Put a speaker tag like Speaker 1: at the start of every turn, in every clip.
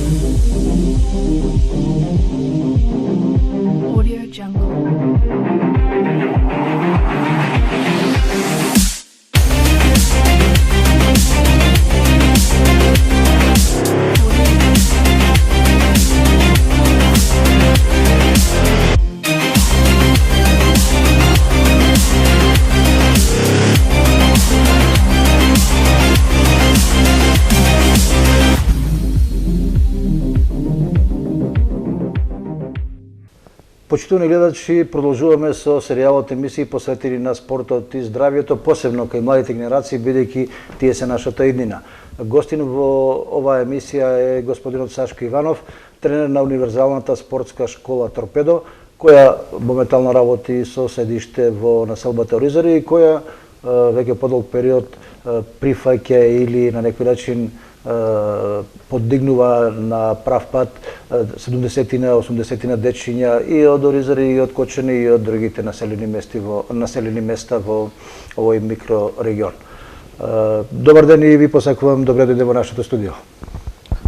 Speaker 1: Audio Jungle.
Speaker 2: Почитувани гледачи, продолжуваме со серијалот емисии посветени на спортот и здравието, посебно кај младите генерации, бидејќи тие се нашата иднина. Гостин во оваа емисија е господинот Сашко Иванов, тренер на Универзалната спортска школа Торпедо, која моментално работи со седиште во населбата Оризари и која веќе подолг период прифаќа или на некој начин поддигнува на прав пат 70-тина, 80-тина дечиња и од Оризари, и од Кочани, и од другите населени места во овој микрорегион. Добар ден и ви посакувам добре дојде во нашето студио.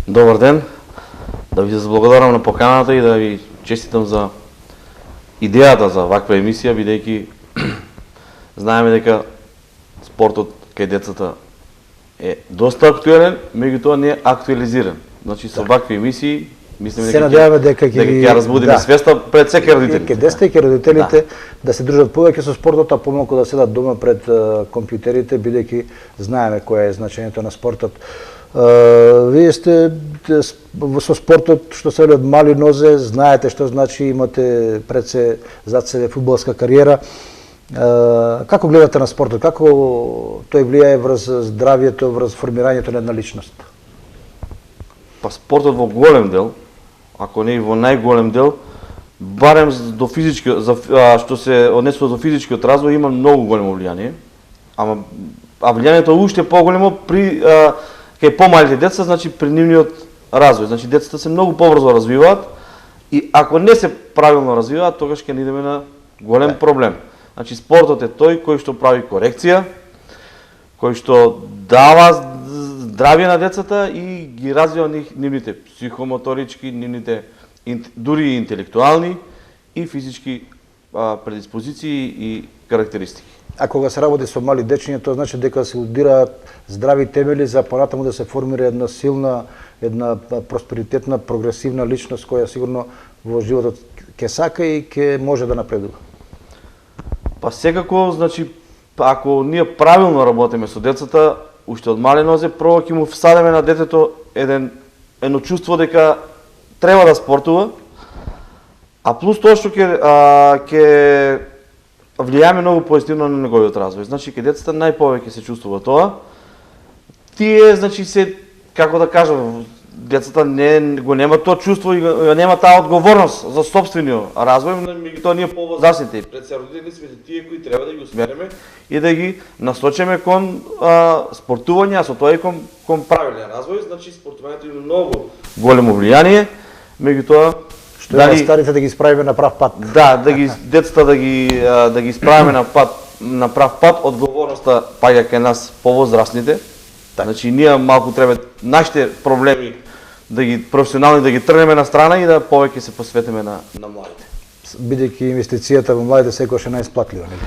Speaker 3: Добар ден, да ви се заблагодарам на поканата и да ви честитам за идејата за ваква емисија, бидејќи знаеме дека спортот кај децата е доста актуелен, меѓутоа не е актуализиран. Значи со вакви емисии мислиме дека ќе разбудиме свеста пред секој родители.
Speaker 2: Ке децата и ке родителите да се дружат повеќе со спортот, а помалку да седат дома пред компјутерите, бидејќи знаеме кое е значењето на спортот. Вие сте со спортот, што се вели од мали нозе, знаете што значи, имате пред се зад себе фудбалска кариера. Како гледате на спортот? Како тој влијае врз здравието, врз формирањето на една личност?
Speaker 3: Па спортот во голем дел, ако не и во најголем дел, барем до физички, што се однесува до физичкиот развој, има многу големо влијание. А влијанието уште поголемо при кај помалите деца, значи при нивниот развој. Значи децата се многу побрзо развиваат и ако не се правилно развиваат, тогаш ќе идеме на голем проблем. Значи спортот е тој кој што прави корекција, кој што дава здравје на децата и ги развива нивните психомоторички, нивните дури и интелектуални и физички предиспозиции и карактеристики.
Speaker 2: А кога се работи со мали дечиња, тоа значи дека се удираат здрави темели за понатаму да се формира една силна, една просперитетна, прогресивна личност која сигурно во животот ќе сака и ќе може да напредува.
Speaker 3: Па секако, значи, ако ние правилно работиме со децата, уште од мали нозе, прво ќе му всадеме на детето едно чувство дека треба да спортува, а плюс тоа што ќе влијаме многу позитивно на неговиот развој. Значи, ке децата најповеќе се чувствува тоа. Тие, значи, се, како да кажам, децата го нема тоа чувство и нема таа одговорност за сопствениот развој, меѓутоа ние повозрасните пред се родители сме тие кои треба да ги усмериме и да ги насочиме кон спортување, а со тоа и кон правилен развој. Значи спортувањето има многу големо влијание, меѓутоа
Speaker 2: што дали старите да ги исправиме на прав пат.
Speaker 3: Да, децата да ги исправиме на прав пат, одговорноста паѓа кај нас повозрасните. Значи ние малку треба нашите проблеми да ги професионални да ги тргнеме на страна и да повеќе се посветиме на младите.
Speaker 2: Бидејќи инвестицијата во младите секогаш е најисплатлива, нели?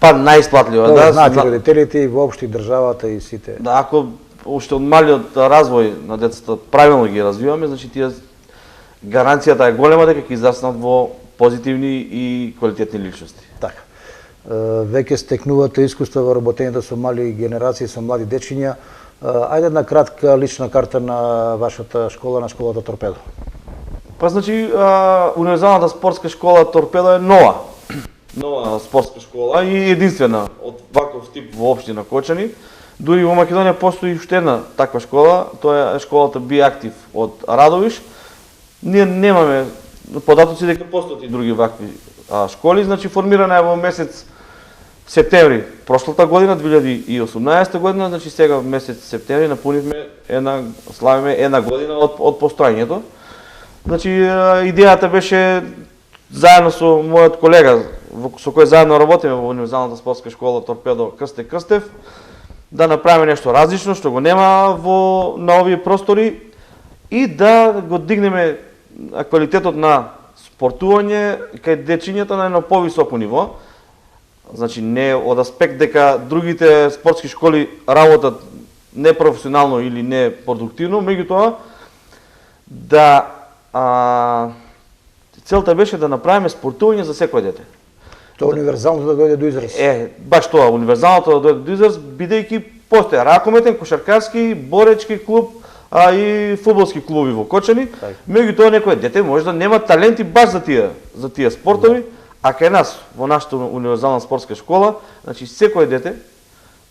Speaker 3: Па најисплатлива, да.
Speaker 2: Знаат и родителите и воопшто и државата и сите.
Speaker 3: Да, ако уште од малиот развој на децата правилно ги развиваме, значи тие гаранцијата е голема дека ќе израснат во позитивни и квалитетни личности.
Speaker 2: Така. Веќе стекнувате искуство во работењето со мали генерации, со млади дечиња. Ајде една кратка лична карта на вашата школа, на школата Торпедо.
Speaker 3: Па значи Универзалната спортска школа Торпедо е нова спортска школа и единствена од ваков тип во општина Кочани. Дури во Македонија постои уште една таква школа, тоа е школата Be Active од Радовиш. Ние немаме податоци дека постојат и други вакви школи, значи формирана е во месец септември прошлата година, 2018 година, значи сега месец септември славиме една година од постојањето. Значи идејата беше заедно со мојот колега со кој заедно работиме во Универзалната спортска школа Торпедо Крсте Крстев да направиме нешто различно што го нема на овие простори и да го дигнеме квалитетот на спортување кај дечињата на едно повисоко ниво. Значи не од аспект дека другите спортски школи работат непрофесионално или непродуктивно, меѓутоа да целта беше да направиме спортување за секој дете.
Speaker 2: Тоа универзалното да дојде до израз.
Speaker 3: Баш тоа, универзалното да дојде до израз, бидејќи постоја ракометен, кошаркарски, боречки клуб, и фудбалски клубови во Кочани. Меѓутоа некој дете може да нема таленти баш за тие спортови, а кај нас во нашата универзална спортска школа, значи секој дете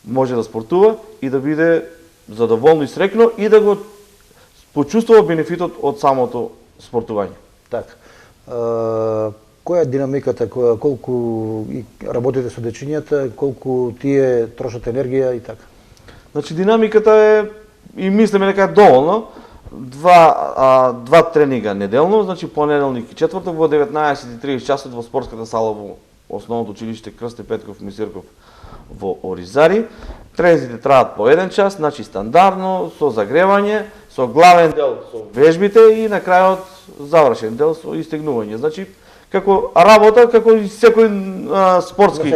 Speaker 3: може да спортува и да биде задоволно и среќно и да го почувствува бенефитот од самото спортување.
Speaker 2: Така. Која е динамиката, колку работите со дечињата, колку тие трошат енергија и така?
Speaker 3: Значи динамиката е, и мислиме дека е доволно, два тренинга неделно, значи понеделник и четврток во 19:30 часот во спортската сала во основното училиште Крсте Петков Мисирков во Оризари. Тренинзите траат по 1 час, значи стандардно, со загревање, со главен дел со вежбите и на крајот завршен дел со истегнување. Значи како работа, како и секој спортски,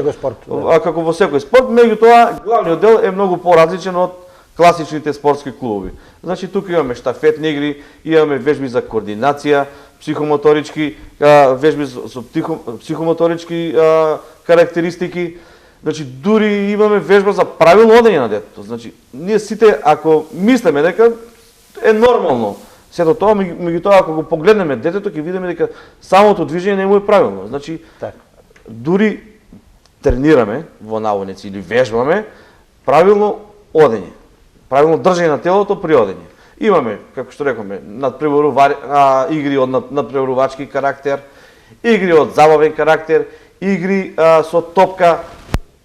Speaker 3: како во секој спорт, меѓутоа главниот дел е многу поразличен од класичните спортски клубови. Значи тука имаме штафетни игри, имаме вежби за координација, психомоторички вежби со психомоторички карактеристики. Значи дури имаме вежба за правилно одење на детето. Значи ние сите ако мислиме дека е нормално сето тоа, меѓутоа ако го погледнеме детето ќе видиме дека самото движење не му е правилно. Значи дури тренираме во наводници или вежбаме правилно одење. Правилно држање на телото при одење. Имаме, како што рековме, игри од надпреварувачки карактер, игри од забавен карактер, игри со топка,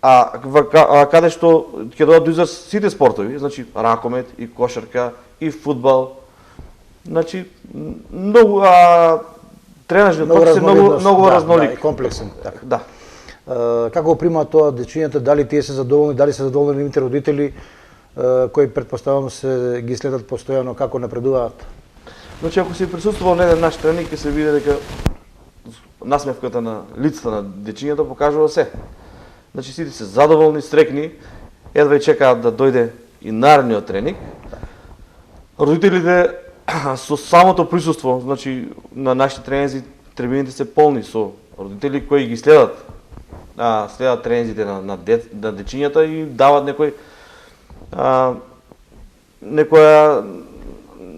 Speaker 3: каде што ќе додат до израз сите спортови, значи ракомет и кошарка и фудбал. Значи многу тренажниот процес е многу разнолик.
Speaker 2: Да, и комплексен, така.
Speaker 3: Да.
Speaker 2: Како го примаат тоа дечињата, дали тие се задоволни, дали се задоволни нивните родители, кои предпоставам се ги следат постојано како напредуваат?
Speaker 3: Значи ако се присуствувал на еден наш тренинг ќе се види дека насмевката на лицата на дечињата покажува се. Значи сите се задоволни, среќни, едва и чекаат да дојде и наредниот тренинг. Родителите со самото присуство, значи на нашите тренинзи, трибините се полни со родители кои ги следат тренинзите на дечињата и дават некоја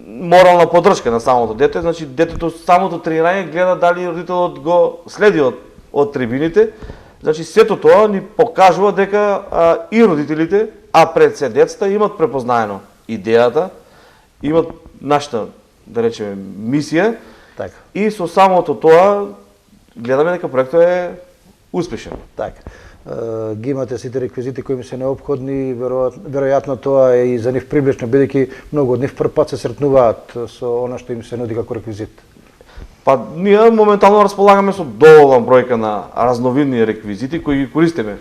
Speaker 3: морална поддршка на самото дете. Значи детето самото тренирање гледа дали родителот го следи од трибините. Значи сето тоа ни покажува дека и родителите, пред се децата имат препознаено идејата, имат нашата, да речеме, мисија.
Speaker 2: Така.
Speaker 3: И со самото тоа гледаме дека проектот е успешен.
Speaker 2: Така. Ги имате сите реквизити кои ми се неопходни, веројатно тоа е и за нив привлечно, бидејќи многу од нив прв пат се сретнуваат со она што им се нуди како реквизит.
Speaker 3: Ние моментално располагаме со доволна бројка на разновидни реквизити кои ги користиме.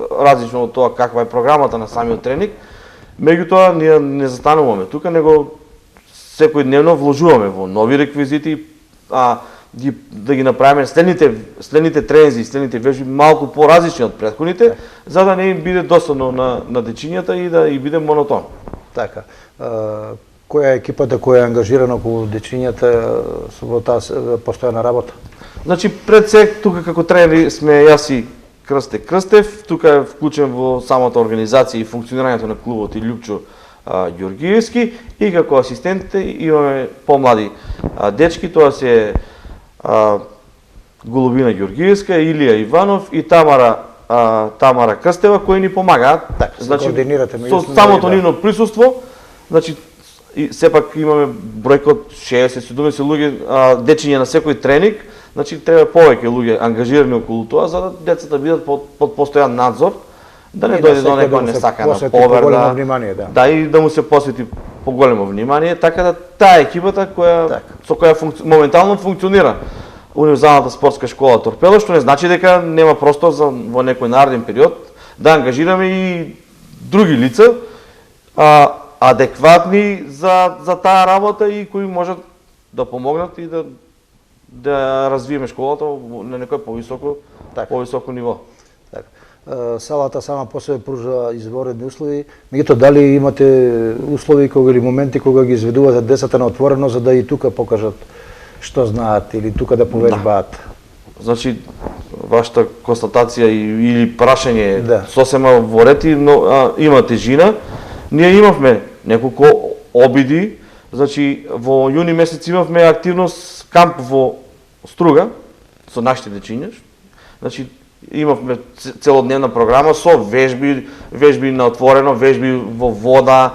Speaker 3: Различно од тоа каква е програмата на самиот тренинг, меѓутоа ние не застануваме тука, него секојдневно вложуваме во нови реквизити, да ги направиме следните тренинзи, следните вежби малку поразлични од претходните, за да не им биде досадно на дечињата и да и биде монотон.
Speaker 2: Така. Која е екипата која е ангажирана околу дечињата во таа постојана работа?
Speaker 3: Значи пред се тука како тренери сме јас и Крсте Крстев, тука е вклучен во самата организација и функционирањето на клубот и Љупчо Ѓоргиевски, и како асистентите имаме помлади дечки, тоа се Голубина Ѓоргиевска, Илија Иванов и Тамара Крстева кои ни помагаат.
Speaker 2: Значи
Speaker 3: со самото нивно присуство, значи и сепак имаме бројка од 60-70 луѓе дечиња на секој тренинг, значи треба повеќе луѓе ангажирани околу тоа за да децата бидат под постојан надзор, да не дојде до некоја несакана повреда. Да, и да му се посвети поголемо внимание, така да таа екипата со која моментално функционира универзалната спортска школа Торпедо, што не значи дека нема простор за во некој нареден период да ангажираме и други лица, адекватни за таа работа и кои можат да помогнат и да развиеме школата на некој повисоко ниво.
Speaker 2: Така. Салата сама по себе пружа изворедни услови, меѓутоа дали имате услови или моменти кога ги изведувате децата на отворено за да и тука покажат што знаат или тука да повежбаат?
Speaker 3: Да. Значи, вашата констатација или прашање
Speaker 2: да.
Speaker 3: сосема во ред, но има тежина. Ние имавме неколку обиди, значи во јуни месец имавме активност камп во Струга со нашите дечиња. Значи имавме целодневна програма со вежби на отворено, вежби во вода,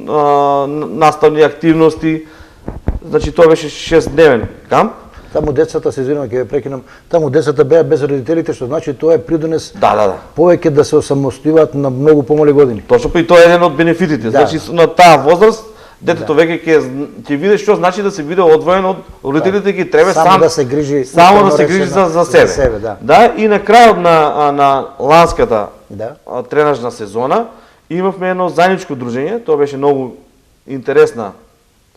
Speaker 3: наставни активности. Значи тоа беше 6-дневен камп.
Speaker 2: Таму децата, се извинувам, ќе ве прекинам, таму децата беа без родителите, што значи тоа е придонес повеќе да се осамостојуваат на многу помали години.
Speaker 3: Точно, па и тоа е еден од бенефитите. Значи на таа возраст детето веќе ќе види што значи да се биде одвоен од родителите, ќе треба
Speaker 2: само да се грижи
Speaker 3: за себе. Да, и на крајот на ланската тренажна сезона имавме едно заедничко дружење, тоа беше многу интересна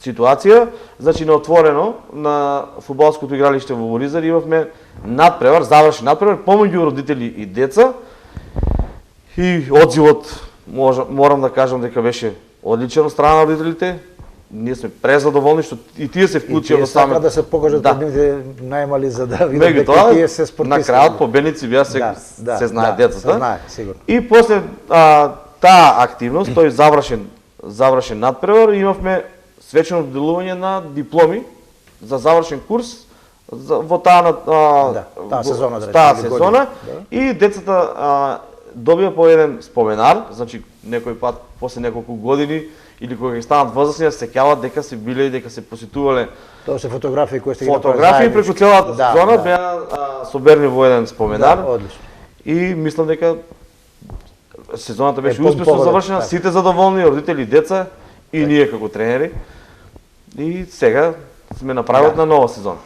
Speaker 3: ситуација, значи на отворено на фудбалското игралиште во Оризар имавме надпревар, завршен надпревар помеѓу родители и деца. И одзивот морам да кажам дека беше одличен од страна на родителите. Ние сме презадоволни што и тие се вклучија во самото.
Speaker 2: Да се покажат пред нивните најмали за да видат дека тие се спортисти.
Speaker 3: На крајот победници беа се знаат децата.
Speaker 2: Знае, сигурно.
Speaker 3: И после таа активност, тој завршен надпревар, имавме свечено доделување на дипломи за завршен курс во таа сезона и децата добија по еден споменар, значи некој пат после неколку години или кога ќе станат возрастни да се сеќаваат дека се биле и дека се посетувале.
Speaker 2: Тоа се фотографии кои сте ги направиле.
Speaker 3: Фотографии преку целата сезона беа соберни во еден споменар.
Speaker 2: Одлично.
Speaker 3: И мислам дека сезоната беше успешно завршена, сите задоволни, родители, деца и ние како тренери. И сега сме на правот на нова сезона.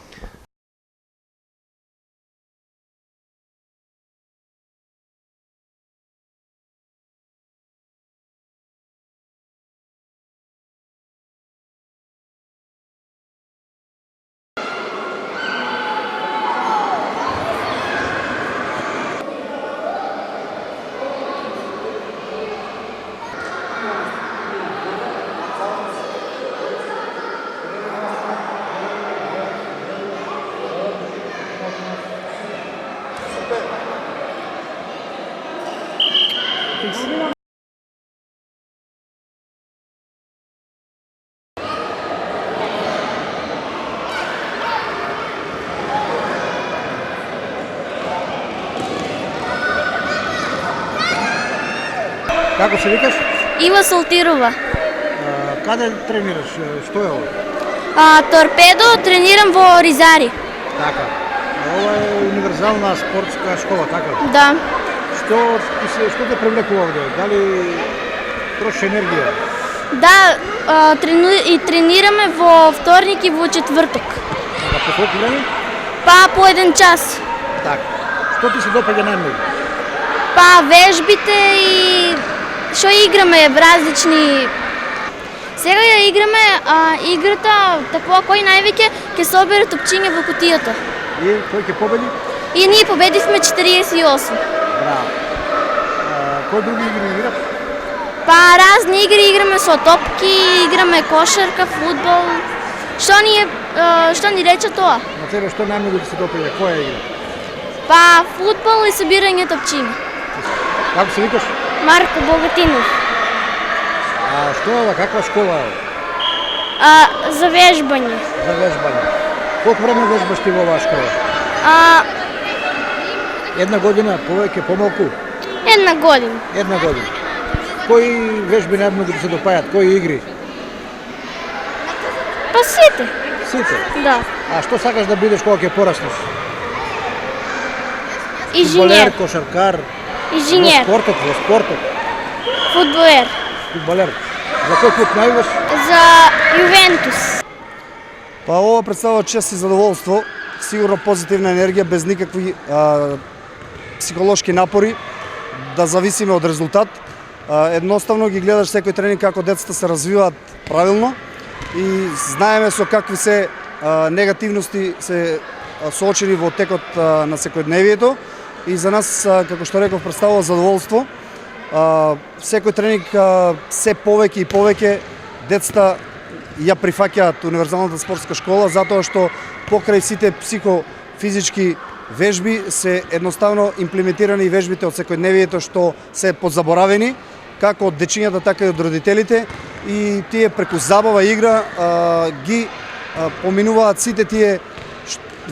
Speaker 2: Како се викаш?
Speaker 4: Ива Солтирова.
Speaker 2: Каде тренираш? Што е ова?
Speaker 4: Торпедо, тренирам во Ризари.
Speaker 2: Така. Ова е универзална спортска школа, така?
Speaker 4: Да.
Speaker 2: Што те привлекува овде? Дали трошиш енергија?
Speaker 4: Да, тренираме во вторник и во четврток.
Speaker 2: По колку време?
Speaker 4: Па по 1 час.
Speaker 2: Така. Што ти се допаѓа најмногу?
Speaker 4: Па вежбите и што играме различни. Сега ја играме играта таква кој највеќе ќе собере топчиња во кутијата.
Speaker 2: И кој ќе победи?
Speaker 4: И ние победивме 48.
Speaker 2: Браво. Кои други игри играт?
Speaker 4: Па разни игри играме со топки, играме кошарка, фудбал. Што ни рече тоа?
Speaker 2: На тебе што најмногу ти се допаѓа? Која игра?
Speaker 4: Па фудбал и собирање топчиња.
Speaker 2: Како се викаш?
Speaker 4: Марко Богатинов.
Speaker 2: Што е ова? Каква школа е?
Speaker 4: За вежбање.
Speaker 2: За вежбање. Колку време вежбаш ти во оваа школа? 1 година, повеќе, помалку?
Speaker 4: 1 година.
Speaker 2: 1 година. Кои вежби најмногу ти се допаѓаат? Кои игри?
Speaker 4: Па сите.
Speaker 2: Сите?
Speaker 4: Да.
Speaker 2: А што сакаш да бидеш кога ќе пораснеш?
Speaker 4: Инженер.
Speaker 2: Кошаркар?
Speaker 4: Инженер.
Speaker 2: Во спортот?
Speaker 4: Фудбалер.
Speaker 2: Фудбалер. За кој клуб најуваш?
Speaker 4: За Јувентус.
Speaker 5: Па ова представува чест и задоволство, сигурно позитивна енергија без никакви психолошки напори, да зависиме од резултат. едноставно ги гледаш секој тренинг како децата се развиваат правилно и знаеме со какви се негативности се соочени во текот на секојдневието и за нас, како што реков, представува задоволство. Секој тренинг се повеќе и повеќе децата ја прифаќаат универзалната спортска школа затоа што покрај сите психофизички вежби се едноставно имплементирани и вежбите од секојдневието што се подзаборавени како од дечињата така и од родителите и тие преку забава и игра ги поминуваат сите тие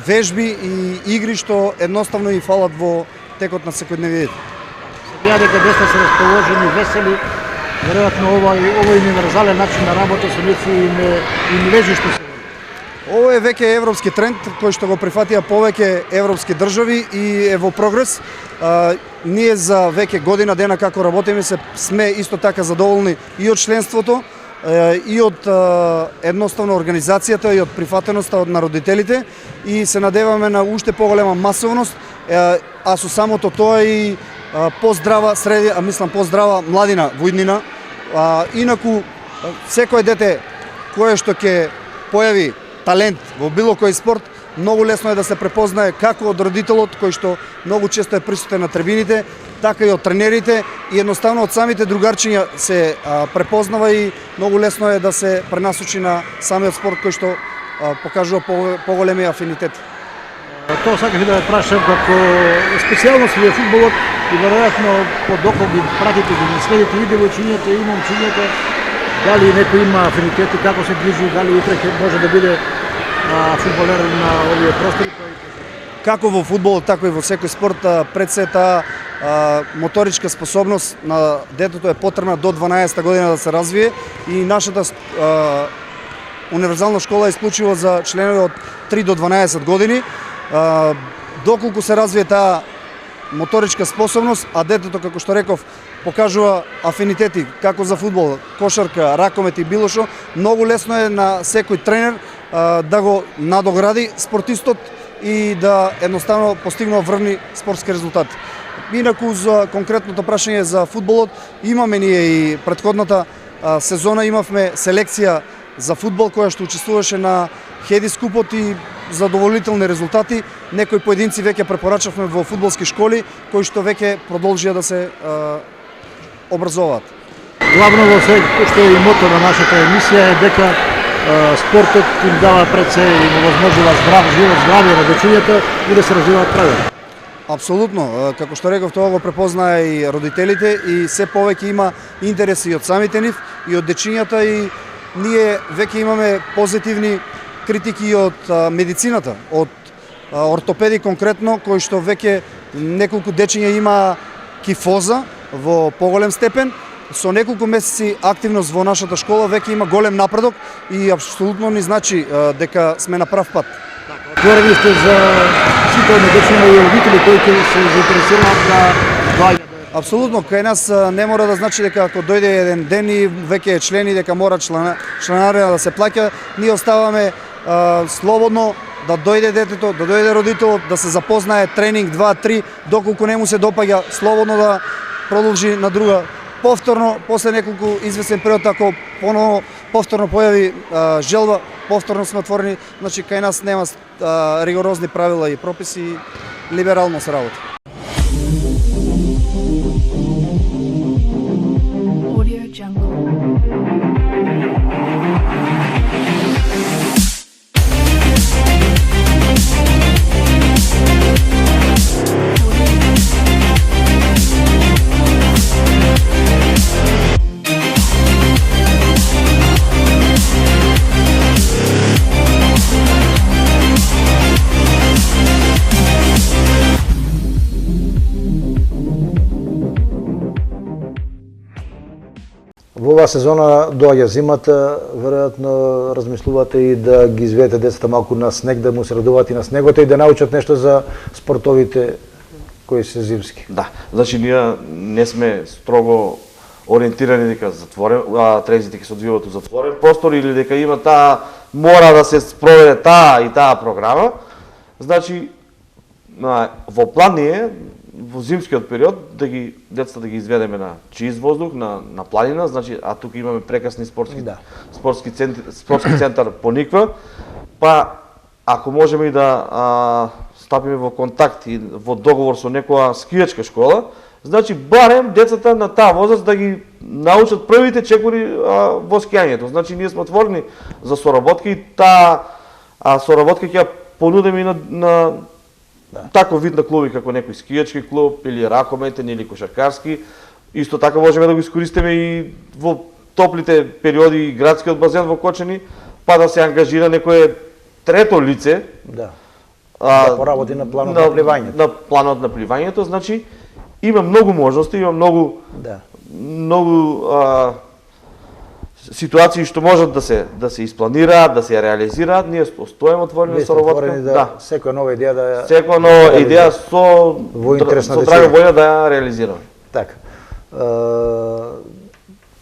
Speaker 5: вежби и игри што едноставно им фалат во текот на секојдневието.
Speaker 6: Ја дека деца се расположени, весели, веројатно овој универзален начин на работа со нив им лежи што се.
Speaker 5: Ово е веќе европски тренд кој што го прифатија повеќе европски држави и е во прогрес. Ние за веќе година дена како работиме сме исто така задоволни и од членството и од едноставно организацијата и од прифатеноста од родителите и се надеваме на уште поголема масовност, а со самото тоа и поздрава поздрава младина во иднина. Инаку секој дете кое што ќе појави талент во било кој спорт, многу лесно е да се препознае како од родителот кој што многу често е присутен на трибините, така и од тренерите и едноставно од самите другарчиња се препознава и многу лесно е да се пренасочи на самиот спорт кој што покажува поголеми афинитети.
Speaker 6: Тоа саках да ве прашам како специјалност во фудбалот и веројатно подокол ги пратите, ги следите и девојчињата и момчињата, дали некој има афинитети, како се движи, дали утре може да биде фудбалер на овие простори?
Speaker 5: Како во фудбалот, така и во секој спорт, пред се таа моторичка способност на детето е потребна до 12 година да се развие и нашата универзална школа е исклучиво за членови од 3 до 12 години. Доколку се развие таа моторичка способност, а детето, како што реков, покажува афинитети како за фудбал, кошарка, ракомет и било што, многу лесно е на секој тренер да го надогради спортистот и да едноставно постигнува врвни спортски резултати. Инаку за конкретното прашање за фудбалот, имаме ние и претходната сезона имавме селекција за фудбал која што учествуваше на Хедис купот и задоволителни резултати. Некои поединци веќе препорачавме во фудбалски школи кои што веќе продолжија да се образуваат.
Speaker 6: Главно во се што е и мото на нашата емисија е дека спортот им дава пред се и им овозможува здрав живот, здравје на дечињата и да се развиваат правилно.
Speaker 5: Апсолутно, како што реков, тоа го препознаа и родителите и се повеќе има интереси и од самите нив и од дечињата и ние веќе имаме позитивни критики и од медицината, од ортопеди конкретно, кои што веќе неколку дечиња има кифоза во поголем степен. Со неколку месеци активност во нашата школа веќе има голем напредок и апсолутно ни значи дека сме на прав пат.
Speaker 6: Отворени сте за сите дечиња и родители кои ќе се заинтересираат да доаѓаат.
Speaker 5: Апсолутно, кај нас не мора да значи дека ако дојде еден ден и веќе е член и дека мора членарина да се плаќа, ние оставаме слободно да дојде детето, да дојде родителот, да се запознае тренинг 2-3, доколку не му се допаѓа, слободно да продолжи на друга. Повторно, после неколку известен период, ако повторно појави желба, повторно сме отворени, значи кај нас нема ригорозни правила и прописи, либерално се работи.
Speaker 1: Audio Jungle.
Speaker 2: Во оваа сезона доаѓа зимата, веројатно размислувате и да ги изведете децата малку на снег, да му се радуваат и на снегот и да научат нешто за спортовите кои се зимски.
Speaker 3: Да, значи ние не сме строго ориентирани дека тренинзите ќе се одвиваат во затворен простор или дека има мора да се спроведе таа и таа програма. Значи во план ние во зимскиот период децата да ги изведеме на чист воздух, на планина, значи а тука имаме прекрасни спортски центар Пониква, па ако можеме и да стапиме во контакт и во договор со некоја скијачка школа, значи барем децата на таа возраст да ги научат првите чекори во скијањето. Значи ние сме отворени за соработка и таа соработка ќе ја понудиме и на таков вид на клуби како некој скијачки клуб или ракометен или кошаркарски. Исто така можеме да го искористиме и во топлите периоди градскиот базен во Кочани, па да се ангажира некое трето лице
Speaker 2: да поработи на планот на пливањето.
Speaker 3: На планот на пливањето, значи има многу можности, има многу ситуации што можат да се испланираат, да се реализираат. Ние постојаме отворени со работа.
Speaker 2: Секоја нова идеја
Speaker 3: со драга волја да ја реализираме.
Speaker 2: Така.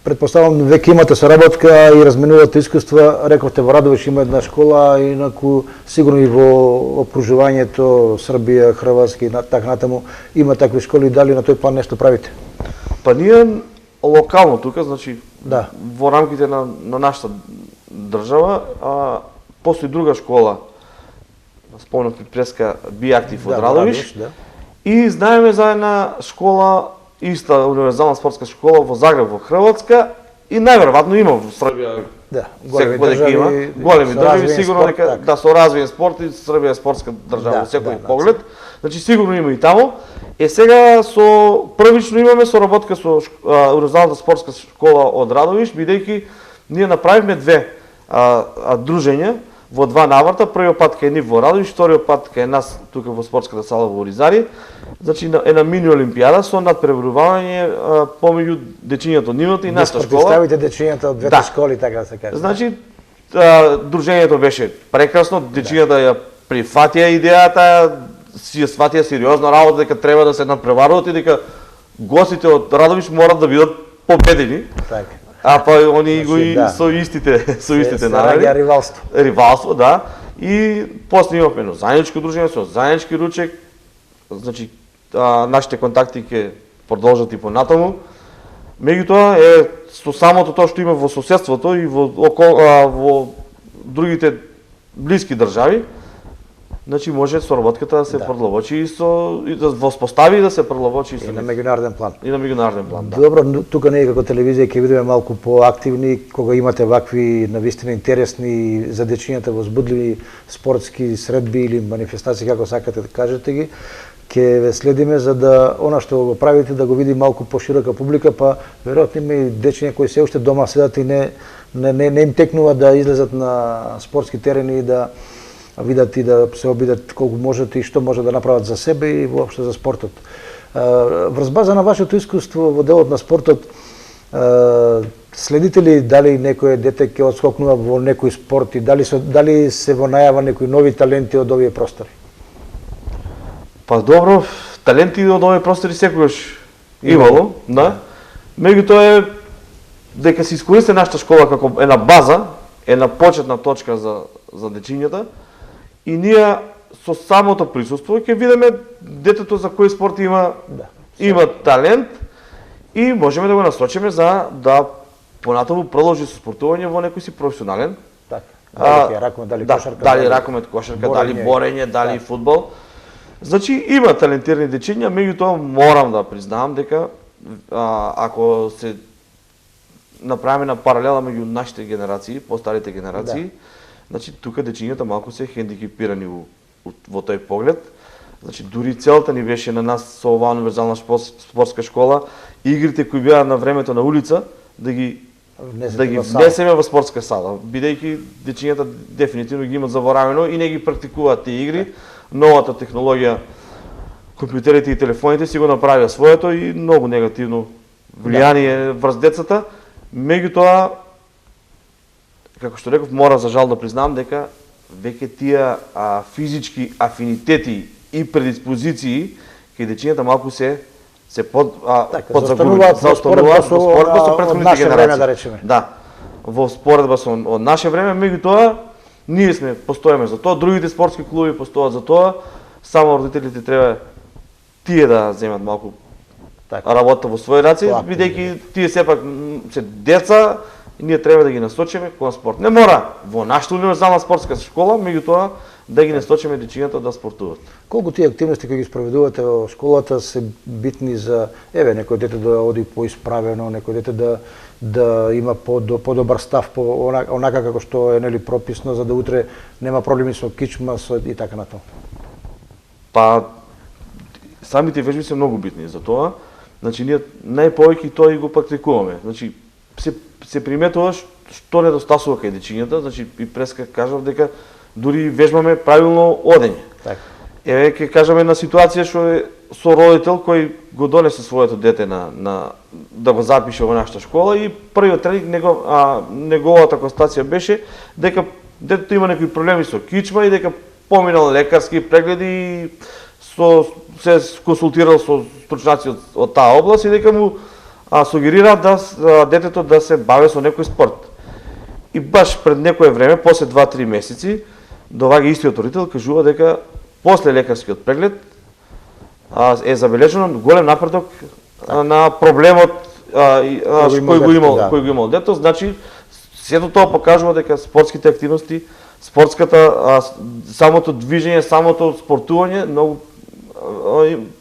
Speaker 2: Предпоставам веќе имате соработка и разменувате искуства. Рековте во Радовиш има една школа, инаку сигурно и во окружувањето Србија, Хрватска и така натаму има такви школи. Дали на тој план нешто правите?
Speaker 3: Па ние локално тука, значи во рамките на нашата држава, постои друга школа, спомнав преска Биактив од Радовиш, и знаеме за една школа, иста универзална спортска школа во Загреб, во Хрватска, и најверојатно има во Србија. Секој дека има големи држави, сигурно дека со развиен спорт и Србија е спортска држава во секој поглед. Значи сигурно има и таму. Сега првично имаме соработка со универзалната спортска школа од Радовиш, бидејќи ние направивме две дружења во два наврата. Првиот пат кај нив во Радовиш, вториот пат кај нас тука во спортската сала во Оризари. Значи една мини олимпијада со надпребројување помеѓу дечињата од нивната и нашата школа.
Speaker 2: Да ставите дечињата од двете школи, така да се каже.
Speaker 3: Значи дружењето беше прекрасно, дечињата ја прифатија идејата, си ја сватија сериозна работа дека треба да се надпреваруваат и дека гостите од Радовиш морат да бидат победени.
Speaker 2: Така.
Speaker 3: Па они го и со истите
Speaker 2: наради ривалство.
Speaker 3: Ривалство, да. И после имавме едно заедничко дружење со заеднички ручек. Значи нашите контакти ќе продолжат и понатаму. Меѓутоа е со самото тоа што има во соседството и во другите блиски држави, значи може соработката да се продлабочи и да воспостави и да се продлабочи
Speaker 2: и на меѓународен план.
Speaker 3: И на меѓународен план, да.
Speaker 2: Добро, тука ние како телевизија ќе бидеме малку поактивни кога имате вакви навистина интересни за дечињата возбудливи спортски средби или манифестации, како сакате да кажете ги. Ќе ве следиме за да она што го правите да го види малку поширока публика, па веројатно има и дечиња кои се уште дома седат и не им текнува да излезат на спортски терени и да видат и да се обидат колку можат и што може да направат за себе и воопшто за спортот. Врз база на вашето искуство во делот на спортот, следите ли дали некој дете ќе отскокнува во некој спорт и дали се во најава некои нови таленти од овие простори?
Speaker 3: Па добро, таленти од овие простори секогаш имало, да. Меѓутоа е дека се искористи нашата школа како една база, една почетна точка за дечињата, и ние со самото присуство ќе видиме детето за кој спорт има талент и можеме да го насочиме за да понатаму продолжи со спортување во некој си професионален. Дали ракомет, кошарка, дали борење, дали фудбал. Значи има талентирани дечиња, меѓутоа морам да признавам дека ако се направиме на паралела меѓу нашите генерации, постарите генерации, значи тука дечињата малку се хендикепирани во тој поглед. Значи дури целта ни беше на нас со оваа универзална спортска школа, игрите кои беа на времето на улица да ги внесеме во спортска сала, бидејќи дечињата дефинитивно ги имат заборавено и не ги практикуваат тие игри. Новата технологија, компјутерите и телефоните си го направија своето и многу негативно влијание врз децата. Меѓутоа, како што реков, мора за жал да признам дека веќе тие физички афинитети и предиспозиции кај дечињата малку се подзагубени.
Speaker 2: Заостануваат
Speaker 3: во споредба со претходните генерации.
Speaker 2: Да речеме.
Speaker 3: Да, во споредба со од наше време, меѓутоа ние постојаме за тоа, другите спортски клуби постојат за тоа, само родителите треба тие да земат малку
Speaker 2: Така.
Speaker 3: работа во своји раци,
Speaker 2: Поактивни.
Speaker 3: бидејќи тие сепак се деца и ние треба да ги насочиме кон спорт. Не мора во нашата универзална спортска школа, меѓутоа да ги насочиме дечињата да спортуваат.
Speaker 2: Колку тие активности кои ги спроведувате во школата се битни за некој дете да оди поисправено, некој дете да има подобар став по онака како што е нели прописно, за да утре нема проблеми со кичма и така натаму.
Speaker 3: Па самите вежби се многу битни за тоа. Значи ние најповеќе тоа и го практикуваме. Значи се приметува што недостасува кај дечињата, значи и преска кажав дека дури вежбаме правилно одење.
Speaker 2: Така.
Speaker 3: Еве ќе кажеме на ситуација што е со родител кој го донесе своето дете на да го запише во нашата школа и првиот тренинг неговата констатација беше дека детето има некои проблеми со кичма и дека поминал лекарски прегледи и се консултирал со стручњаци од таа област и дека му сугерира детето да се бави со некој спорт. И баш пред некое време, после 2-3 месеци, доваѓа истиот родител, кажува дека после лекарскиот преглед е забележено голем напредок на проблемот кој го имал детето. Значи, сето тоа покажува дека спортските активности, самото движење, самото спортување многу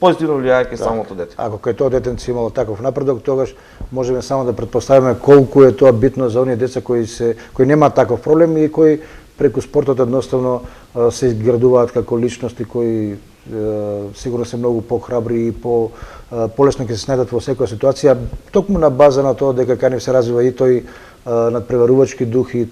Speaker 3: позитивно влијае кај самото дете.
Speaker 2: Ако кај тоа детенце имало таков напредок, тогаш можеме само да претпоставиме колку е тоа битно за оние деца кои немаат таков проблем и кои преку спортот едноставно се изградуваат како личности кои сигурно се многу похрабри и полесно ќе се снајдат во секоја ситуација, токму на база на тоа дека кај нив се развива и тој надпреварувачки дух и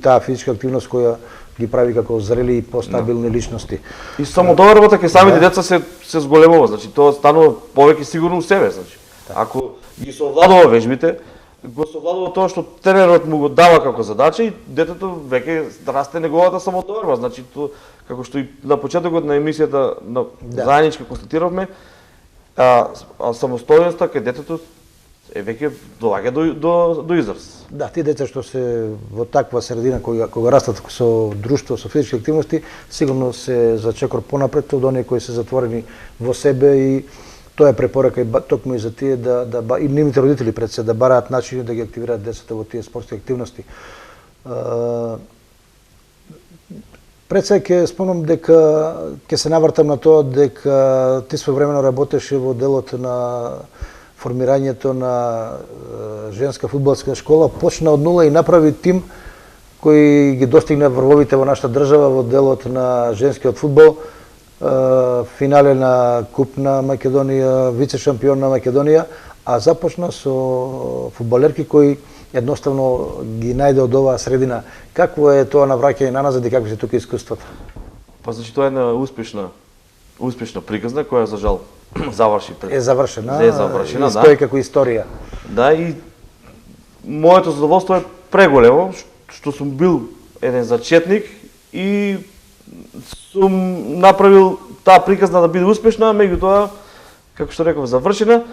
Speaker 2: таа физичка активност која ги прави како зрели и постабилни личности.
Speaker 3: И самодовербата кај самите деца се зголемува, значи тоа станува повеќе сигурно у себе, значи. Ако ги совладува вежбите, го совладува тоа што тренерот му го дава како задача и детето веќе расте неговата самодоверба, значи тоа како што и на почетокот на емисијата на заедничка констатиравме, самостојноста кај детето веќе доаѓа до израз.
Speaker 2: Да, тие деца што се во таква средина кога растат со друштво, со физички активности, сигурно се за чекор понапред од оние кои се затворени во себе и тоа е препорака токму и за тие и нивните родители пред се да бараат начини да ги активираат децата во тие спортски активности. Пред се ќе спомнам дека ќе се навртам на тоа дека ти своевремено работеше во делот на формирањето на женска фудбалска школа, почна од нула и направи тим кој ги достигна врвовите во нашата држава во делот на женскиот фудбал, финале на Куп на Македонија, вице шампион на Македонија, а започна со фудбалерки кои едноставно ги најде од оваа средина. Какво е тоа навраќање на назад и какви се тука искуствата?
Speaker 3: Па значи тоа е една успешна приказна која за жал заврши пред.
Speaker 2: Е завршена.
Speaker 3: Да.
Speaker 2: Стои како историја.
Speaker 3: Да, и моето задоволство е преголемо што сум бил еден зачетник и сум направил таа приказна да биде успешна, меѓутоа, како што реков, завршена.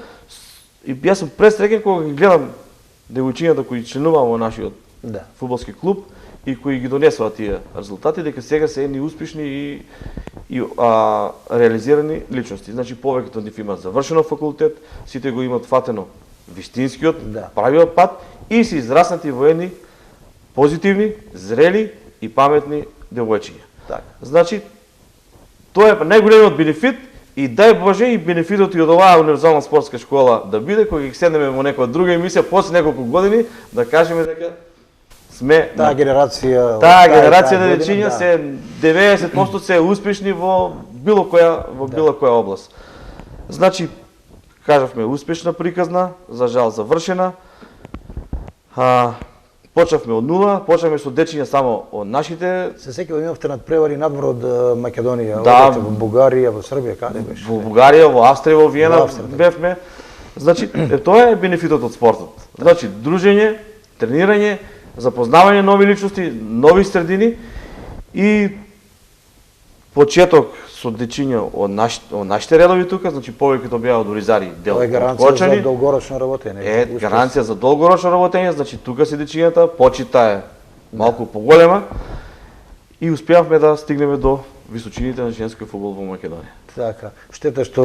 Speaker 3: И јас сум пресреќен кога ги гледам девојчињата кои членуваа во нашиот фудбалски клуб и кои ги донесоа тие резултати, дека сега се едни успешни и реализирани личности. Значи, повеќето од нив имаат завршено факултет, сите го имаат фатено вистинскиот, правиот пат и се израснати во едни позитивни, зрели и паметни девојчиња. Значи, тоа е најголемиот бенефит и дај Боже и бенефитот и од оваа универзална спортска школа да биде кога ќе седнеме во некоја друга емисија после неколку години да кажеме дека сме
Speaker 2: таа генерација
Speaker 3: на дечиња се 90% се успешни во било која област. Значи, кажавме успешна приказна, за жал завршена. Почнавме од нула, почнавме со дечиња само од нашите.
Speaker 2: Се сеќавам имавте надпревари надвор од Македонија,
Speaker 3: да,
Speaker 2: во Бугарија, во Србија, каде беше?
Speaker 3: Во Бугарија, во Австрија, во Виена бевме. Значи, тоа е бенефитот од спортот. Значи, дружење, тренирање, запознавање нови личности, нови средини и почеток со дечиња од нашите редови тука, значи повеќето беа од Оризари, дел од Кочани.
Speaker 2: Тоа е гаранција за долгорочно работење.
Speaker 3: Е, гаранција за долгорочно работење, значи тука се дечињата, почита е малку поголема и успеавме да стигнеме до височините на женскиот фудбал во Македонија.
Speaker 2: Така, штета што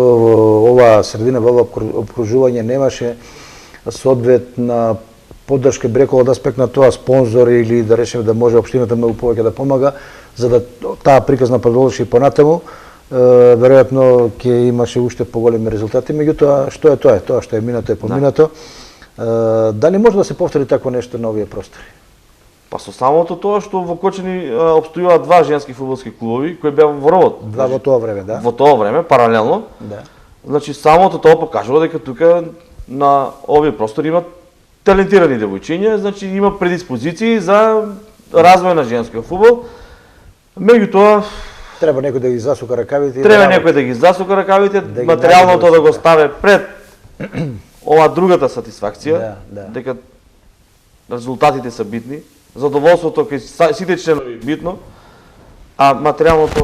Speaker 2: ова средина, во ова обкружување немаше соодветна поддршка, би рекол, од аспект на тоа спонзори или да речеме да може општината многу повеќе да помага, за да таа приказна продолжи понатаму, веројатно ќе имаше уште поголеми резултати, меѓутоа што е тоа? Тоа што е минато е поминато. Дали може да се повтори такво нешто на овие простори?
Speaker 3: Па со самото тоа што во Кочани обстојуваат два женски фудбалски клубови кои беа во ровот.
Speaker 2: Два во тоа време, да?
Speaker 3: Во тоа време, паралелно.
Speaker 2: Да.
Speaker 3: Значи самото тоа покажува дека тука на овие простори има талентирани девојчиња, значи има предиспозиции за развој на женскиот фудбал. Меѓутоа
Speaker 2: Треба некој да ги засука ракавите.
Speaker 3: Треба некој да ги засука ракавите,
Speaker 2: да
Speaker 3: материјалното да го стави пред ова другата сатисфакција,
Speaker 2: да.
Speaker 3: дека резултатите се битни, задоволството кај сите членови битно, а материјалното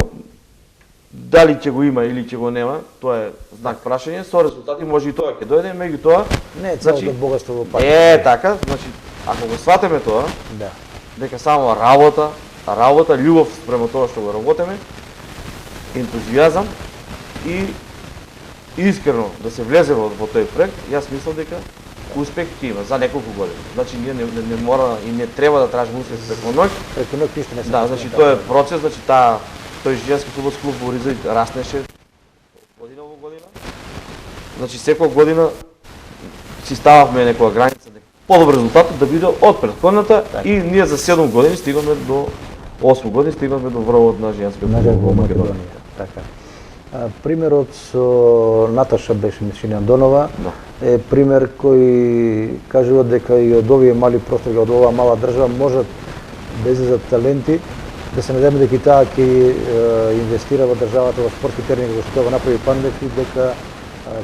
Speaker 3: дали ќе го има или ќе го нема, тоа е знак прашање, со резултати може и тоа ќе дојде, меѓутоа
Speaker 2: Не е целото богатство во пак.
Speaker 3: така, значи ако го сватиме тоа,
Speaker 2: Да.
Speaker 3: дека само работа, љубов спрема тоа што го работиме, ентузијазам и искрено да се влезе во тој проект, јас мислам дека успех ќе има за неколку години. Значи ние не мора и не треба да тражиме успех преку ноќ.
Speaker 2: Преку ноќ ништо не се.
Speaker 3: Да, значи тоа е процес, значи тој женски фудбалски клуб во Риза раснеше година во година. Значи секоја година си стававме некоја граница дека подобар резултат да биде од претходната и ние за 7 години стигаме до 8 години стигнавме до врвот на женскиот фудбал во Македонија.
Speaker 2: Така. Примерот со Наташа беше Мишина Андонова е пример кој кажува дека и од овие мали простори, од оваа мала држава можат да излезат таленти, да се надеваме дека и таа ќе инвестира во државата во спортски терени како што тоа го направи Пандев и дека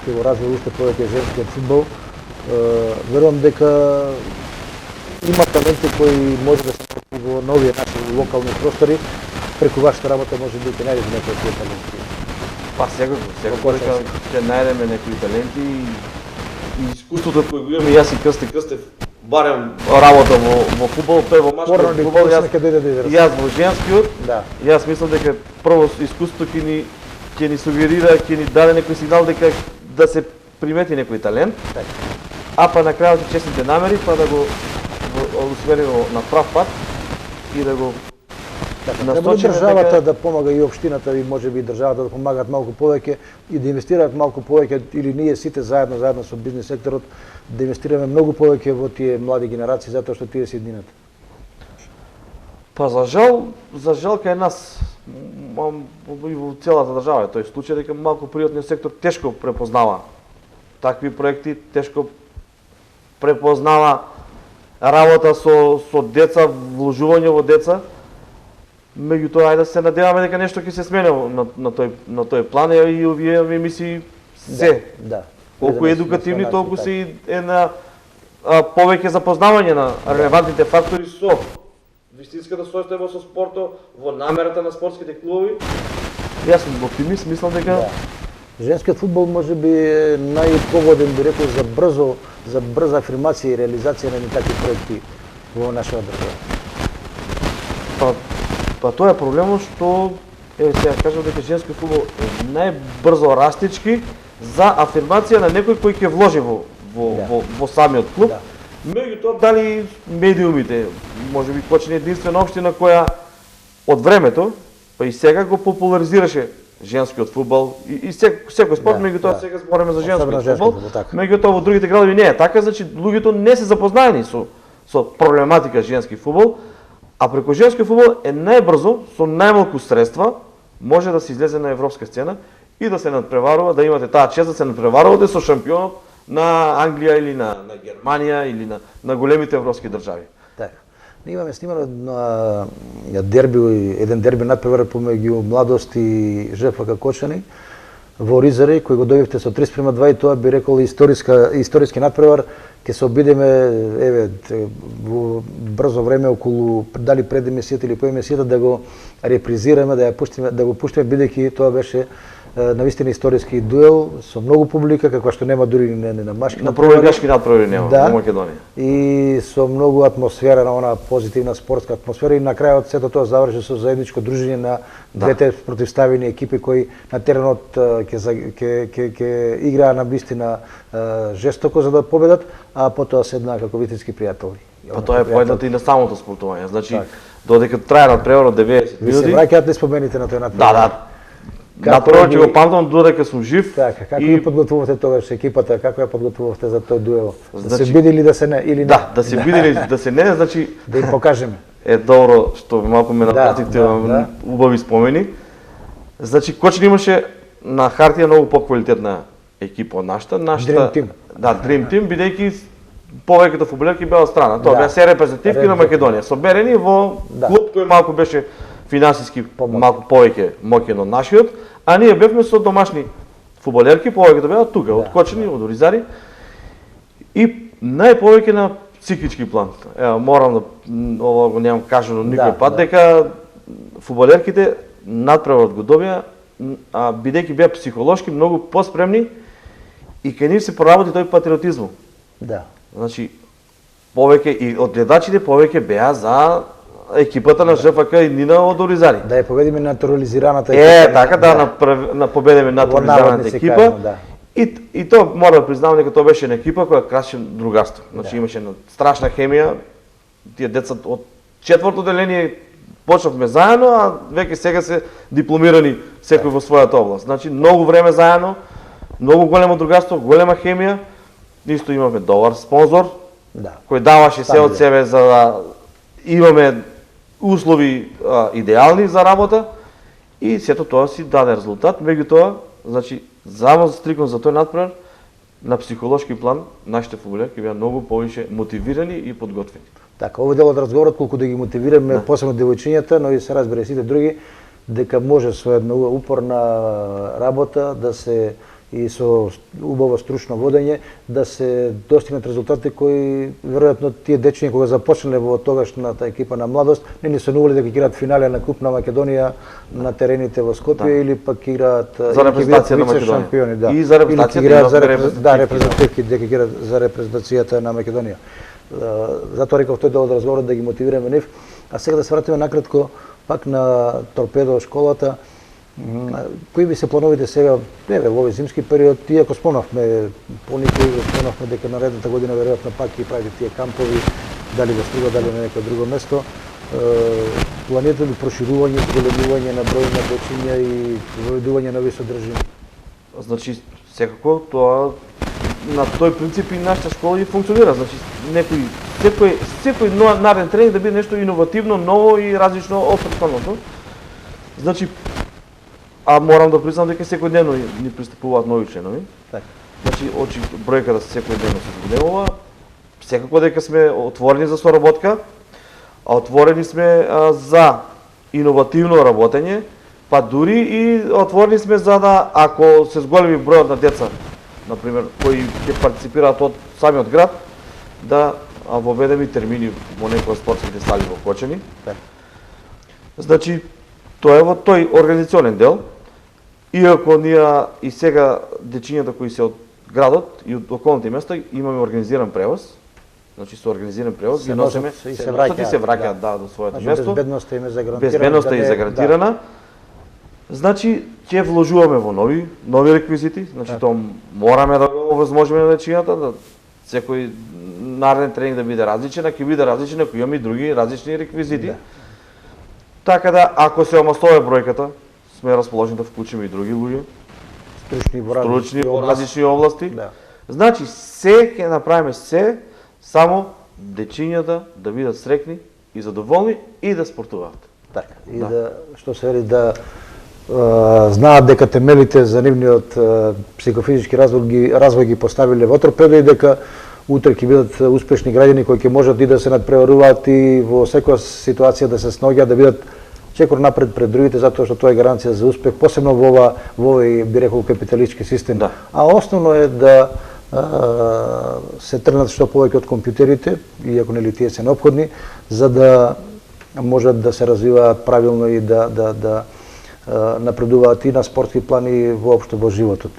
Speaker 2: ќе го развие уште повеќе женскиот фудбал. Верувам дека има таленти кои може да се во нови наши локални простори, преку вашата работа може би ќе најдете некои тие таленти.
Speaker 3: Па секако дека ќе најдеме некои таленти и искуството кој го имаме, јас и Крстев, барем работа во фудбал, тој во машкиот фудбал, јас во женскиот.
Speaker 2: Да.
Speaker 3: Јас мислам дека прво искуството ќе ни сугерира, ќе ни даде некој сигнал дека да се примети некој талент. А па на крајот и честните намери, па да го усмериме на прав пат и да го
Speaker 2: Треба државата да помага и општината и можеби и државата да помагаат малку повеќе и да инвестираат малку повеќе или ние сите заедно со бизнис секторот да инвестираме многу повеќе во тие млади генерации затоа што тие се иднината.
Speaker 3: Па за жал кај нас и во целата држава е тој случај дека малку приватниот сектор тешко препознава такви проекти, тешко препознава работа со деца, вложување во деца. Меѓутоа, ајде да се надеваме дека нешто ќе се смени на тој план и овие емисии се.
Speaker 2: Да.
Speaker 3: Колку едукативни, толку се и една повеќе запознавање на релевантните фактори со вистинската состојба со спортот, во намерата на спортските клубови. Јас сум оптимист, мислам дека
Speaker 2: Женскиот фудбал може би е најпогоден, би рекол, за брза афирмација и реализација на такви проекти во нашата држава.
Speaker 3: Па тоа е проблемот што сега кажам дека женскиот фудбал е најбрзо растички за афирмација на некој кој ќе вложи во самиот клуб. Да. Меѓутоа дали медиумите, можеби Кочани единствена општина која од времето, па и сега го популаризираше женскиот фудбал и секој спорт, меѓутоа сега збориме за женскиот фудбал. Меѓутоа во другите градови не е така, значи луѓето не се запознаени со проблематика женски фудбал, а преку женскиот фудбал е најбрзо, со најмалку средства, може да се излезе на европска сцена и да се надпреварува, да имате таа чест да се надпреварувате со шампионот на Англија или на Германија или на големите европски држави.
Speaker 2: Така. Ние имаме снимано еден дерби надпревар помеѓу Младост и ЖФК Кочани во Ризаре, кој го добивте со 3:2 и тоа би рекол историски надпревар. Ќе се обидеме во брзо време околу дали пред емисијата или по емисијата да го репризираме, да го пуштиме бидејќи тоа беше навистина историски дуел со многу публика, каква што нема дури на машки
Speaker 3: На првоиграчки надпревари нема
Speaker 2: Да.
Speaker 3: во Македонија.
Speaker 2: и со многу атмосфера, на она позитивна спортска атмосфера, и на крајот сето тоа заврши со заедничко дружење на двете противставени екипи кои на теренот ќе играа на вистина жестоко за да победат, а потоа седнаа како вистински пријатели.
Speaker 3: Па тоа е поедната и на самото спортување. Значи,
Speaker 2: Так.
Speaker 3: додека трае надпревар од 90
Speaker 2: Ви се
Speaker 3: минути.
Speaker 2: враќаат ли спомените на тој надпревар?
Speaker 3: Да.
Speaker 2: Како
Speaker 3: Надпревар ќе
Speaker 2: ги-
Speaker 3: го памтам додека сум жив.
Speaker 2: Така, како
Speaker 3: и
Speaker 2: ја подготвувавте тогаш екипата, како ја подготвувавте за тој дуел? Да се
Speaker 3: Значи-
Speaker 2: бидели да се не или не?
Speaker 3: да се видели, да се не, значи
Speaker 2: Да им покажеме.
Speaker 3: е добро што малку ме напратите
Speaker 2: да.
Speaker 3: убави спомени. Значи Кочани имаше на хартија многу поквалитетна екипа од нашата.
Speaker 2: Dream Team.
Speaker 3: Да, Dream Team, бидејќи повеќето фудбалерки беа од страна. Тоа
Speaker 2: Да.
Speaker 3: беа се репрезентативки на Македонија, соберени во
Speaker 2: Да.
Speaker 3: клуб кој малку беше финансиски
Speaker 2: Помоќен.
Speaker 3: малку повеќе моќен од нашиот, а ние бевме со домашни фудбалерки, повеќето беа од тука, од Кочани, од Оризари. И најповеќе на психички план. Ева, морам да ова го немам кажано никој
Speaker 2: Да,
Speaker 3: пат
Speaker 2: да.
Speaker 3: дека фудбалерките надпреварот го добија, а бидејќи беа психолошки многу поспремни и кај нив се проработи тој патриотизм.
Speaker 2: Да.
Speaker 3: Значи повеќе и од гледачите повеќе беа за екипата на ЖФК и Нина од Оризари.
Speaker 2: Да ја победиме натурализираната
Speaker 3: Така да победиме натурализираната
Speaker 2: наводници
Speaker 3: екипа.
Speaker 2: кажано, да.
Speaker 3: И тоа мора да признавам дека тоа беше една екипа која краше другарство. Значи имаше една страшна хемија. Тие деца од четврто деление почнавме заедно, а веќе сега се дипломирани секој во својата област. Значи многу време заедно, многу големо другарство, голема хемија. Исто имаме добар спонзор
Speaker 2: Да.
Speaker 3: кој даваше се
Speaker 2: Там
Speaker 3: од
Speaker 2: е.
Speaker 3: себе за да имаме услови идеални за работа и сето тоа си даде резултат. Меѓутоа, значи, само стрикно за тој надпревар, на психолошки план, нашите фудбалерки беа многу повише мотивирани и подготвени.
Speaker 2: Така, овој дел од разговорот колку да ги мотивираме посебно девојчињата, но и се разбере и сите други, дека може со една упорна работа да се и со убаво стручно водење да се достигнат резултати кои веројатно тие дечиња кога започнале во тогашната екипа на младост не ни сонувале дека играат финале на Куп на Македонија на терените во Скопје или пак играат
Speaker 3: За репрезентација на Македонија.
Speaker 2: шампиони, да.
Speaker 3: И за репрезентацијата
Speaker 2: Или играат
Speaker 3: и
Speaker 2: за
Speaker 3: за
Speaker 2: да, репрезентативки, дека играат за репрезентацијата на Македонија. Затоа реков тој дел од разговорот да ги мотивираме нив. А сега да се вратиме накратко пак на Торпедо школата. Кои би се плановите сега, еве во овој зимски период, иако спомнавме поникој игри, спомнавме дека наредната година веројатно пак ќе правите тие кампови, дали во Струга, дали на некое друго место. Планирате ли проширување, зголемување на број на дечиња и воведување нови содржини?
Speaker 3: Значи, секако тоа на тој принцип и нашата школа и функционира. Значи, секој нареден тренинг да биде нешто иновативно, ново и различно од претходното. Значи, а морам да признам дека секојдневно ни пристапуваат нови членови.
Speaker 2: Така.
Speaker 3: Значи, бројката секојдневно се зголемува. Секако дека сме отворени за соработка, а отворени сме за иновативно работење, па дури и отворени сме за да, ако се зголеми бројот на деца, например, кои ќе партиципираат од самиот град, да воведеме и термини во некои од спортските сали во Кочани.
Speaker 2: Така.
Speaker 3: Значи, тоа е во тој организационен дел. Иако ние и сега дечињата кои се од градот и од околните места имаме организиран превоз, значи со организиран превоз
Speaker 2: Се
Speaker 3: ги носиме
Speaker 2: носат и
Speaker 3: се
Speaker 2: се
Speaker 3: враќаат и се
Speaker 2: враќаат,
Speaker 3: враќаат до своето
Speaker 2: Значи,
Speaker 3: место.
Speaker 2: безбедноста им е загарантирана.
Speaker 3: Безбедноста
Speaker 2: да
Speaker 3: е
Speaker 2: не-
Speaker 3: загарантирана. Значи, ќе вложуваме во нови реквизити, значи тоа мораме да го овозможиме на дечињата, да секој нареден тренинг да биде различен, а ќе биде различен ако имаме и други различни реквизити.
Speaker 2: Да.
Speaker 3: Така да, ако се омастове бројката, сме расположени да вклучиме и други луѓе,
Speaker 2: Стручни во
Speaker 3: стручни во
Speaker 2: области.
Speaker 3: различни области.
Speaker 2: Да.
Speaker 3: Значи, се ќе направиме се, само дечињата да бидат среќни и задоволни и да спортуваат.
Speaker 2: Така. И
Speaker 3: Да.
Speaker 2: да, што се вели, да знаат дека темелите за нивниот психофизички развој ги поставиле во Торпедо и дека утре ќе бидат успешни граѓани кои ќе можат и да се надпреваруваат и во секоја ситуација да се сноѓаат, да бидат чекор напред пред другите, затоа што тоа е гаранција за успех, посебно во овој, би рекол, капиталистички систем.
Speaker 3: Да.
Speaker 2: А основно е да се тргнат што повеќе од компјутерите, иако нели тие се неопходни, за да можат да се развиваат правилно и да напредуваат и на спортски план и воопшто во животот.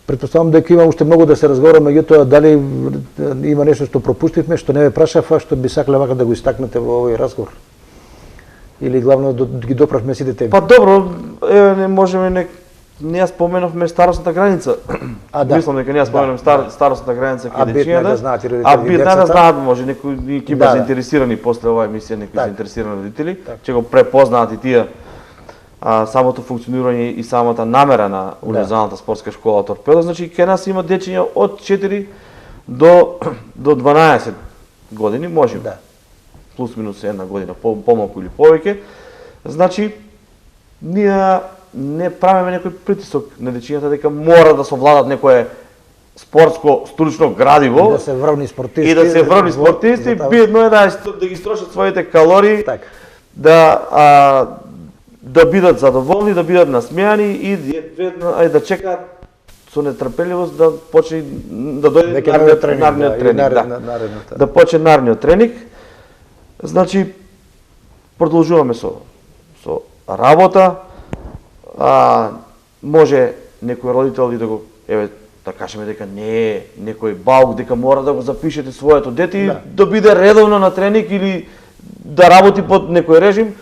Speaker 2: Претпоставам дека има уште многу да се разговара, меѓутоа дали има нешто што пропуштивме, што не ве прашав, а што би сакале вака да го истакнете во овој разговор? Или главно ги доправме сите теми?
Speaker 3: Па добро, не можеме не ја споменавме старосната граница.
Speaker 2: Да.
Speaker 3: Мислам дека не ја споменам старосната граница кај
Speaker 2: битно е
Speaker 3: дечињата.
Speaker 2: да знаат и родителите
Speaker 3: А битно е да знаат, може некои ќе
Speaker 2: Да.
Speaker 3: заинтересирани после оваа емисија, некои
Speaker 2: Так.
Speaker 3: заинтересирани родители, ќе го препознаат и тие самото функционирање и самата намера на универзалната спортска школа Торпедо. Значи кај нас има дечиња од 4 до 12 години, може
Speaker 2: Да.
Speaker 3: плюс минус една година, помалку или повеќе. Значи, ние не правиме некој притисок на дечињата дека мора да совладат некое спортско стручно градиво
Speaker 2: Да се врвни спортисти.
Speaker 3: и да се врвни спортисти, битно е да ги строшат своите калории,
Speaker 2: Така.
Speaker 3: да бидат задоволни, да бидат насмејани и да чекаат со нетрпеливост да почне да дојде
Speaker 2: Веќе
Speaker 3: наредниот
Speaker 2: тренинг,
Speaker 3: тренинг,
Speaker 2: наредната.
Speaker 3: да почне наредниот тренинг. Значи, продолжуваме со работа. Може некој родител и да го, да кажеме дека не е некој баук, дека мора да го запишете своето дете и да биде редовно на тренинг или да работи под некој режим.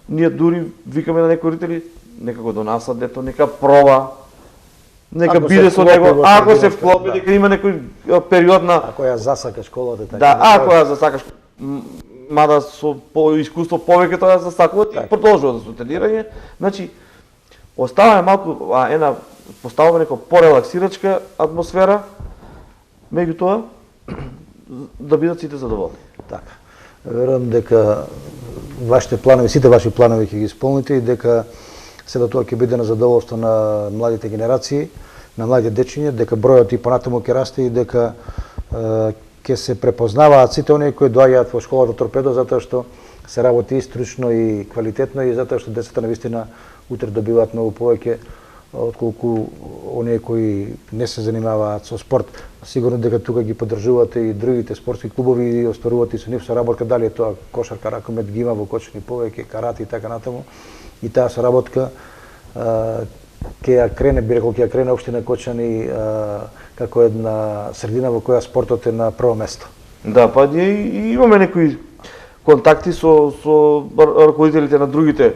Speaker 3: Ние дури викаме на некои родители, нека го донасат дето, нека проба, нека
Speaker 2: Ако
Speaker 3: биде
Speaker 2: се
Speaker 3: со
Speaker 2: вклопи
Speaker 3: него,
Speaker 2: во
Speaker 3: ако се
Speaker 2: средината,
Speaker 3: вклопи,
Speaker 2: да.
Speaker 3: дека има некој период на
Speaker 2: Ако ја засака школата, така.
Speaker 3: да, ако ја засакаш, мада со искуство повеќе тоа ја засакуваат и продолжуваат со тренирање. Значи, оставаме малку поставаме некоја порелаксирачка атмосфера, меѓутоа да бидат сите задоволни.
Speaker 2: Така. Верувам дека вашите планови, сите ваши планови ќе ги исполните и дека сето тоа ќе биде на задоволство на младите генерации, на младите дечиња, дека бројот и понатаму ќе расте и дека ќе се препознаваат сите оние кои доаѓаат во школата Торпедо затоа што се работи и стручно и квалитетно и затоа што децата навистина утре добиваат многу повеќе отколку оние кои не се занимаваат со спорт. Сигурно дека тука ги поддржувате и другите спортски клубови и остварувате со нив соработка, дали е тоа кошарка, ракомет, ги има во Кочани повеќе, карате и така натаму. И таа соработка ќе ја крене, би рекол, ќе ја крене општина Кочани како една средина во која спортот е на прво место.
Speaker 3: Да, па ние имаме некои контакти со раководителите на другите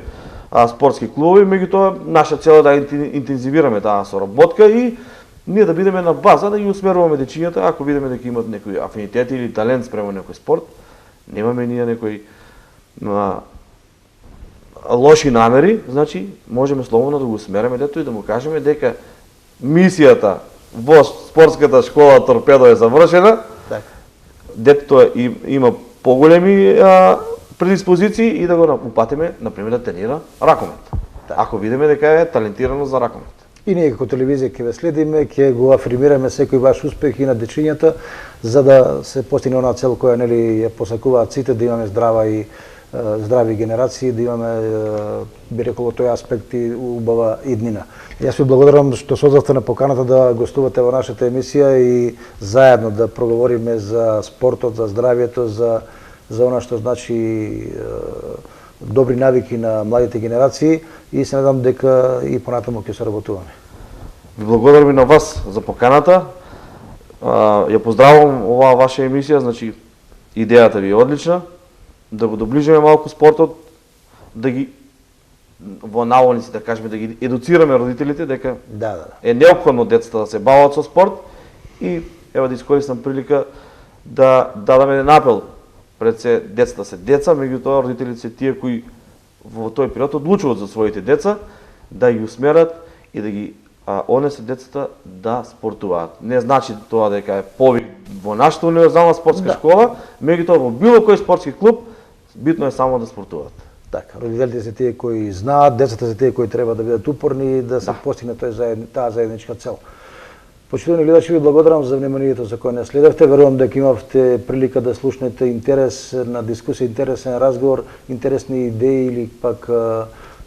Speaker 3: спортски клубови, меѓутоа наша цел е да интензивираме таа соработка и ние да бидеме на база да ги усмеруваме дечињата, ако видиме дека имат некои афинитети или талент спрема некој спорт, немаме ние некои лоши намери, значи можеме слободно да го усмереме дето и да му кажеме дека мисијата во спортската школа Торпедо е завршена.
Speaker 2: Така.
Speaker 3: Детето има поголеми предиспозиции и да го упатиме, например, да тренира ракомет. Ако видиме дека е талентирано за ракомет.
Speaker 2: И ние како телевизија ќе ве следиме, ќе го афирмираме секој ваш успех и на дечињата за да се постигне онаа цел која нели ја посакуваат сите, да имаме здрави генерации, да имаме би рекол тој аспект и убава иднина. Јас ви благодарам што се оdzовте на поканата да гостувате во нашата емисија и заедно да проговориме за спортот, за здравието, за она што значи добри навики на младите генерации и се надам дека и понатаму ќе соработуваме.
Speaker 3: Ви благодарам и на вас за поканата. Ја поздравувам оваа ваша емисија, значи идејата ви е одлична, да го доближиме малку спортот, да ги во наводници да кажеме да ги едуцираме родителите дека е неопходно децата да се бават со спорт и ева да искористам прилика да дадам еден апел пред се децата се деца, меѓутоа родителите се тие кои во тој период одлучуваат за своите деца да ги усмерат и да ги онесе децата да спортуваат. Не значи тоа дека е повик во нашата универзална спортска школа, меѓутоа во било кој спортски клуб битно е само да спортуваат.
Speaker 2: Така, родителите се тие кои знаат, децата се тие кои треба да бидат упорни и да се постигне таа заедничка цел. Почитувани гледачи, ви благодарам за вниманието за кое не следевте. Верувам дека имавте прилика да слушнете интересна дискусија, интересен разговор, интересни идеи или пак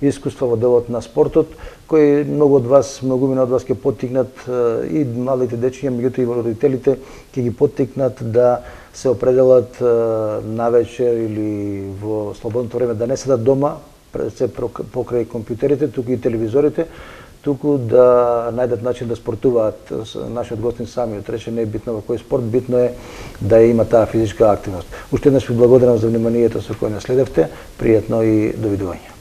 Speaker 2: искуства во делот на спортот, кои многумина од вас ќе поттикнат и младите дечиња, меѓутоа и родителите ќе ги поттикнат да се определат навечер или во слободното време да не седат дома, се покрај компјутерите, туку и телевизорите, туку да најдат начин да спортуваат. Нашиот гостин самиот рече, не е битно во кој спорт, битно е да има таа физичка активност. Уште еднаш ви благодарам за вниманието со кое не следевте, пријатно и довидување.